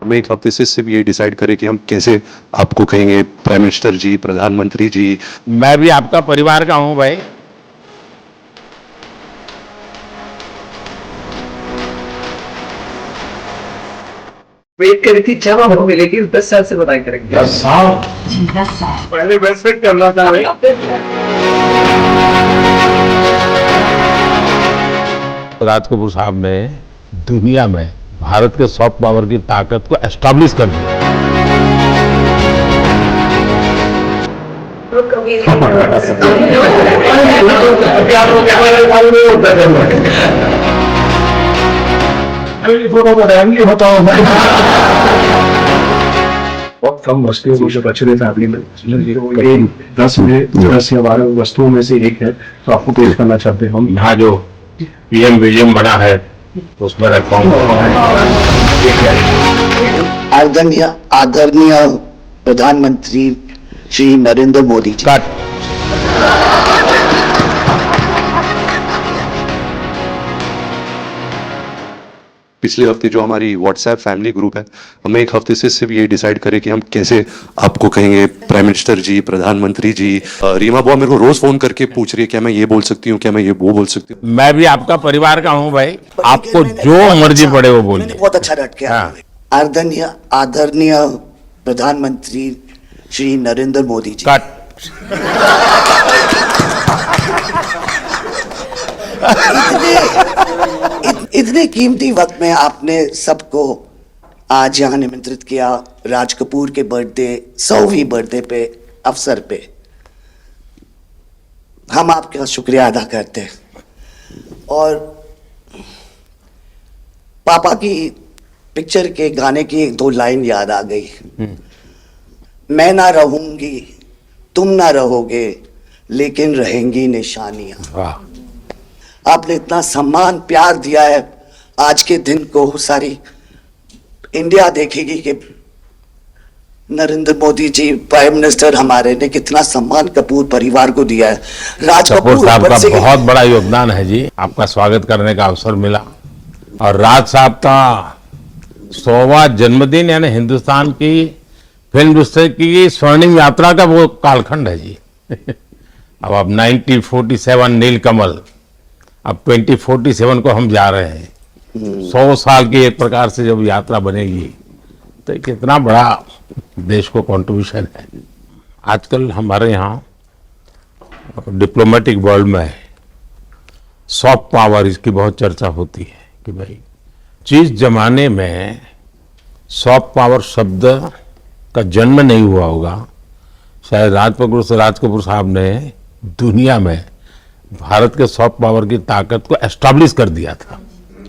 हम एक हफ्ते से सिर्फ ये डिसाइड करें कि हम कैसे आपको कहेंगे प्राइम मिनिस्टर जी, प्रधानमंत्री जी। मैं भी आपका परिवार का हूं भाई। वेट करी थी 6 माह हो मिलेगी 10 साल से बताएं करेंगे 10 साल 10 साल पहले वेस्ट करना था भाई। राज कपूर साहब ने दुनिया में भारत के सॉफ्ट पावर की ताकत को एस्टैब्लिश कर दिया। बहुत कम वस्तुओं को जो बचे हुए फैमिली में 10 या 12 वस्तुओं में से एक है, तो आपको पेश करना चाहते हैं हम। यहाँ जो पीएम विजयम बना है उसमें आदरणीय प्रधानमंत्री श्री नरेंद्र मोदी जी। पिछले हफ्ते जो हमारी व्हाट्सएप फैमिली ग्रुप है, हम एक हफ्ते से सिर्फ ये डिसाइड करें कि हम कैसे आपको कहेंगे प्राइम मिनिस्टर जी, प्रधानमंत्री जी। रीमा बुआ मेरे को रोज फोन करके पूछ रही है क्या मैं ये बोल सकती हूँ, क्या मैं ये वो बोल सकती हूँ। मैं भी आपका परिवार का हूँ भाई, आपको जो मर्जी पड़े वो बोलिए। बहुत अच्छा रट के आदरणीय प्रधानमंत्री श्री नरेंद्र मोदी जी। इतने कीमती वक्त में आपने सबको आज यहाँ निमंत्रित किया राज कपूर के बर्थडे 100वीं बर्थडे पे अवसर पे। हम आपका शुक्रिया अदा करते हैं। और पापा की पिक्चर के गाने की 1-2 लाइन याद आ गई। मैं ना रहूंगी, तुम ना रहोगे, लेकिन रहेंगी निशानियां। आपने इतना सम्मान प्यार दिया है, आज के दिन को सारी इंडिया देखेगी कि नरेंद्र मोदी जी प्राइम मिनिस्टर हमारे ने कितना सम्मान कपूर परिवार को दिया है। राज कपूर साहब का बहुत बड़ा योगदान है जी। आपका स्वागत करने का अवसर मिला और राज साहब का 100वां जन्मदिन यानी हिंदुस्तान की फिल्म इंडस्ट्री की स्वर्णिम यात्रा का वो कालखंड है जी। अब 1947 नीलकमल, अब 2047 को हम जा रहे हैं। 100 साल की एक प्रकार से जब यात्रा बनेगी तो कितना बड़ा देश को कंट्रीब्यूशन है। आजकल हमारे यहाँ डिप्लोमेटिक वर्ल्ड में सॉफ्ट पावर इसकी बहुत चर्चा होती है कि भाई जिस जमाने में सॉफ्ट पावर शब्द का जन्म नहीं हुआ होगा, शायद राज कपूर साहब ने दुनिया में भारत के सॉफ्ट पावर की ताकत को एस्टैब्लिश कर दिया था।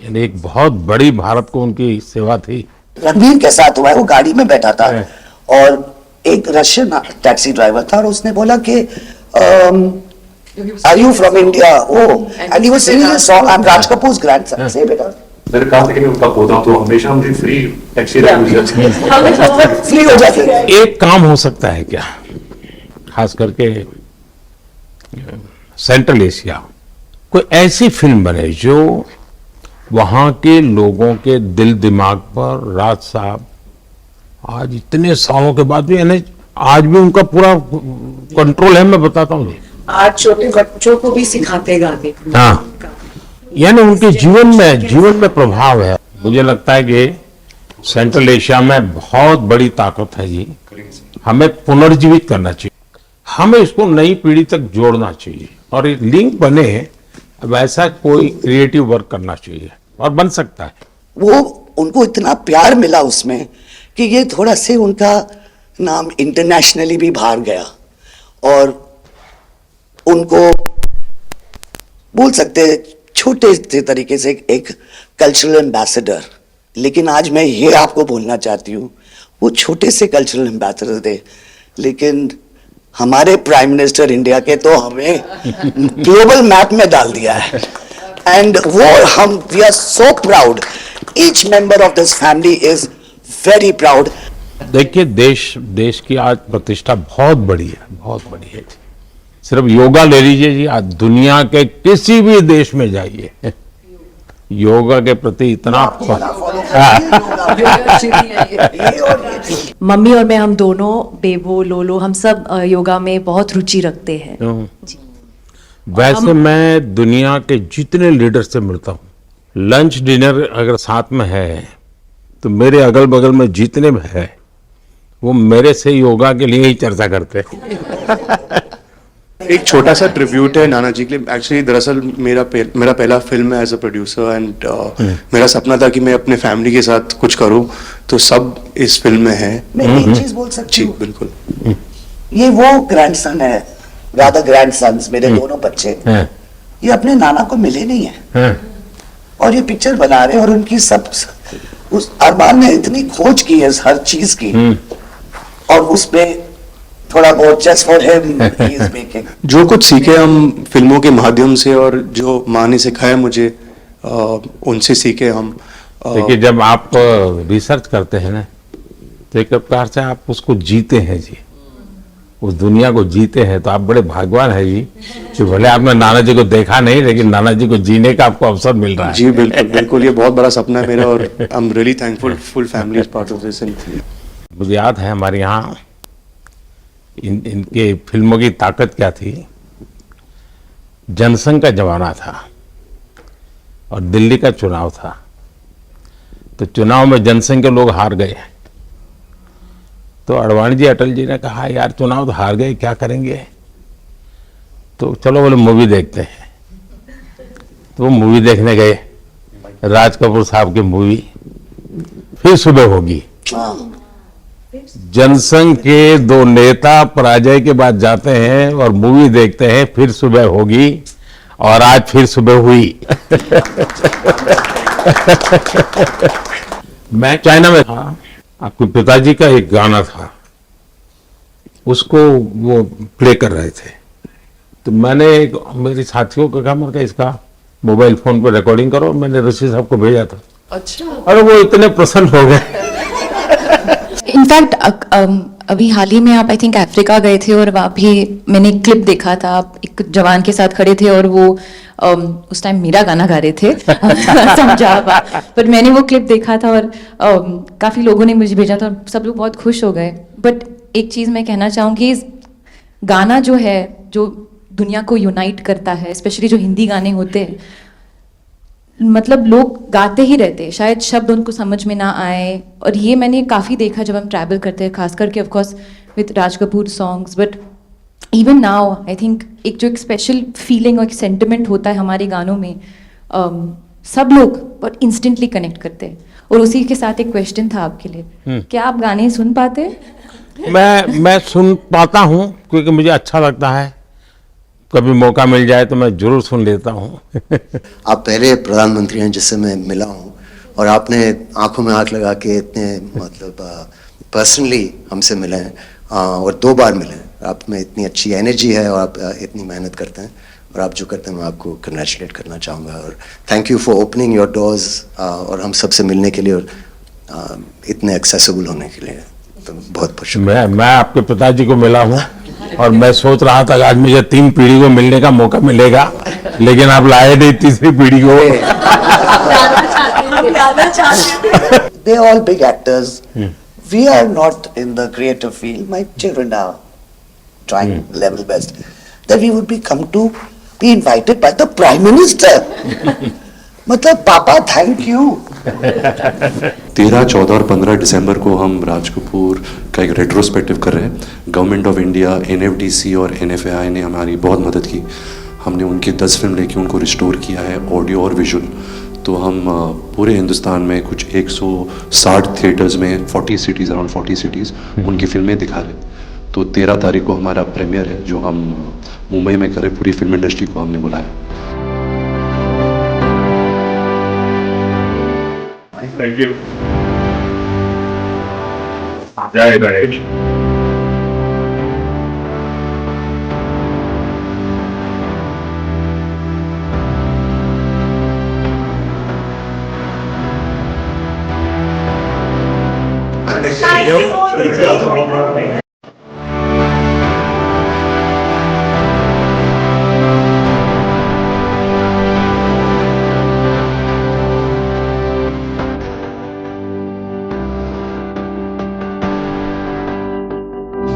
यानी एक बहुत बड़ी भारत को उनकी सेवा थी। रणवीर के साथ हुआ है, वो गाड़ी में बैठा था और एक रशियन टैक्सी ड्राइवर था और उसने बोला कि are you from India? And he was singing a song, I am Raj Kapoor's grandson. से बेटा मेरे कहा था कि मैं उनका पोता हूं, तो हमेशा मुझे फ्री टैक्सी फ्री हो जाती है। एक काम हो सकता है क्या, खास करके सेंट्रल एशिया, कोई ऐसी फिल्म बने जो वहां के लोगों के दिल दिमाग पर राज साहब आज इतने सालों के बाद भी, यानी आज भी उनका पूरा कंट्रोल है। मैं बताता हूँ, आज छोटे बच्चों को भी सिखाते गाने। हाँ, यानी उनके जीवन में प्रभाव है। मुझे लगता है कि सेंट्रल एशिया में बहुत बड़ी ताकत है जी। हमें पुनर्जीवित करना चाहिए, हमें इसको नई पीढ़ी तक जोड़ना चाहिए और एक लिंक बने। वैसा कोई क्रिएटिव वर्क करना चाहिए और बन सकता है। वो उनको इतना प्यार मिला उसमें कि ये थोड़ा से उनका नाम इंटरनेशनली भी बाहर गया और उनको बोल सकते छोटे से तरीके से एक कल्चरल एम्बेसडर। लेकिन आज मैं ये आपको बोलना चाहती हूँ, वो छोटे से कल्चरल एम्बेसडर थे, लेकिन हमारे प्राइम मिनिस्टर इंडिया के तो हमें ग्लोबल मैप में डाल दिया है। एंड वो हम we are so proud, each member of this family is very proud. देखिए देश की आज प्रतिष्ठा बहुत बड़ी है, बहुत बड़ी है। सिर्फ योगा ले लीजिए जी, आज दुनिया के किसी भी देश में जाइए, योगा के प्रति इतना मम्मी और मैं हम दोनों बेबो लोलो हम सब योगा में बहुत रुचि रखते हैं। वैसे मैं दुनिया के जितने लीडर से मिलता हूँ, लंच डिनर अगर साथ में है तो मेरे अगल बगल में जितने भी है वो मेरे से योगा के लिए ही चर्चा करते हैं। एक छोटा सा ट्रिब्यूट है नाना जी के लिए। एक्चुअली दरअसल मेरा पहला फिल्म है एज अ प्रोड्यूसर एंड मेरा सपना था कि मैं अपने फैमिली के साथ कुछ करूं, तो सब इस फिल्म में है। मैं एक चीज बोल सकती जी हूँ, बिल्कुल। ये वो ग्रैंडसन है, राधा ग्रैंडसन्स मेरे दोनों बच्चे, हैं, ये अपने नाना को मिले नहीं है हैं, और ये पिक्चर बना रहे हैं और उनकी सब उस अरमान ने इतनी खोज की है हर चीज की और उसमें थोड़ा बहुत just for him he is making. जो कुछ सीखे हम फिल्मों के माध्यम से और जो माँ ने सिखाया मुझे उनसे सीखे हम। देखिए जब आप रिसर्च करते हैं ना तो एक प्रकार से आप उसको जीते हैं जी, उस दुनिया को जीते हैं, तो आप बड़े भाग्यवान हैं जी कि भले आपने नाना जी को देखा नहीं लेकिन नाना जी को जीने का आपको अवसर मिल रहा है। जी बिल्कुल बिल्कुल, ये बहुत बड़ा सपना है मेरा और I am really thankful, full family is part of this. मुझे याद है हमारे यहाँ इनके फिल्मों की ताकत क्या थी। जनसंघ का जमाना था और दिल्ली का चुनाव था, तो चुनाव में जनसंघ के लोग हार गए, तो अडवाणी जी अटल जी ने कहा यार चुनाव तो हार गए, क्या करेंगे, तो चलो बोले मूवी देखते हैं। तो वो मूवी देखने गए, राज कपूर साहब की मूवी फिर सुबह होगी। जनसंघ के दो नेता पराजय के बाद जाते हैं और मूवी देखते हैं फिर सुबह होगी, और आज फिर सुबह हुई। मैं चाइना में था, आपके पिताजी का एक गाना था, उसको वो प्ले कर रहे थे, तो मैंने मेरे साथियों को कहा, मैंने कहा इसका मोबाइल फोन पर रिकॉर्डिंग करो, मैंने ऋषि साहब को भेजा था। अच्छा। और वो इतने प्रसन्न हो गए। इनफैक्ट अभी हाल ही में आप आई थिंक अफ्रीका गए थे और वहाँ भी मैंने एक क्लिप देखा था, आप एक जवान के साथ खड़े थे और वो उस टाइम मेरा गाना गा रहे थे। समझा आप, पर मैंने वो क्लिप देखा था और काफ़ी लोगों ने मुझे भेजा था और सब लोग बहुत खुश हो गए। बट एक चीज़ मैं कहना चाहूँगी, गाना जो है जो दुनिया को यूनाइट करता है, स्पेशली जो हिंदी गाने होते हैं, मतलब लोग गाते ही रहते हैं, शायद शब्द उनको समझ में ना आए, और ये मैंने काफ़ी देखा जब हम ट्रैवल करते हैं, खास करके of course with Raj Kapoor songs, but even now I think एक जो एक स्पेशल फीलिंग और एक सेंटिमेंट होता है हमारे गानों में, सब लोग बहुत इंस्टेंटली कनेक्ट करते हैं। और उसी के साथ एक क्वेश्चन था आपके लिए, क्या आप गाने सुन पाते हैं? मैं सुन पाता हूँ क्योंकि मुझे अच्छा लगता है, कभी मौका मिल जाए तो मैं जरूर सुन लेता हूँ। आप पहले प्रधानमंत्री हैं जिससे मैं मिला हूँ, और आपने आंखों में आंख लगा के इतने मतलब पर्सनली हमसे मिले हैं, और 2 बार मिले हैं। आप में इतनी अच्छी एनर्जी है और आप इतनी मेहनत करते हैं, और आप जो करते हैं मैं आपको कंग्रेचुलेट करना चाहूँगा, और thank you for opening your doors और हम सबसे मिलने के लिए और इतने एक्सेसिबल होने के लिए। तो बहुत बहुत शुक्रिया। मैं आपके पिताजी को मिला हूँ और मैं सोच रहा था कि आज मुझे 3 पीढ़ी को मिलने का मौका मिलेगा, लेकिन आप लाए नहीं तीसरी पीढ़ी को। They are all big actors. We are not in the creative field. My children are trying level best. That we would be invited by the Prime Minister. मतलब पापा थैंक यू। 13, 14 और 15 दिसंबर को हम राज कपूर का एक रेट्रोस्पेक्टिव कर रहे हैं। गवर्नमेंट ऑफ इंडिया, NFDC और NFAI ने हमारी बहुत मदद की। हमने उनकी 10 फिल्म लेके उनको रिस्टोर किया है, ऑडियो और विजुअल। तो हम पूरे हिंदुस्तान में कुछ 160 थिएटर्स में 40 सिटीज़, अराउंड 40 सिटीज़ उनकी फिल्में दिखा रहे। तो 13 तारीख को हमारा प्रीमियर है जो हम मुंबई में करें। पूरी फिल्म इंडस्ट्री को हमने बुलाया। Thank you. जय गणेश। Thank you.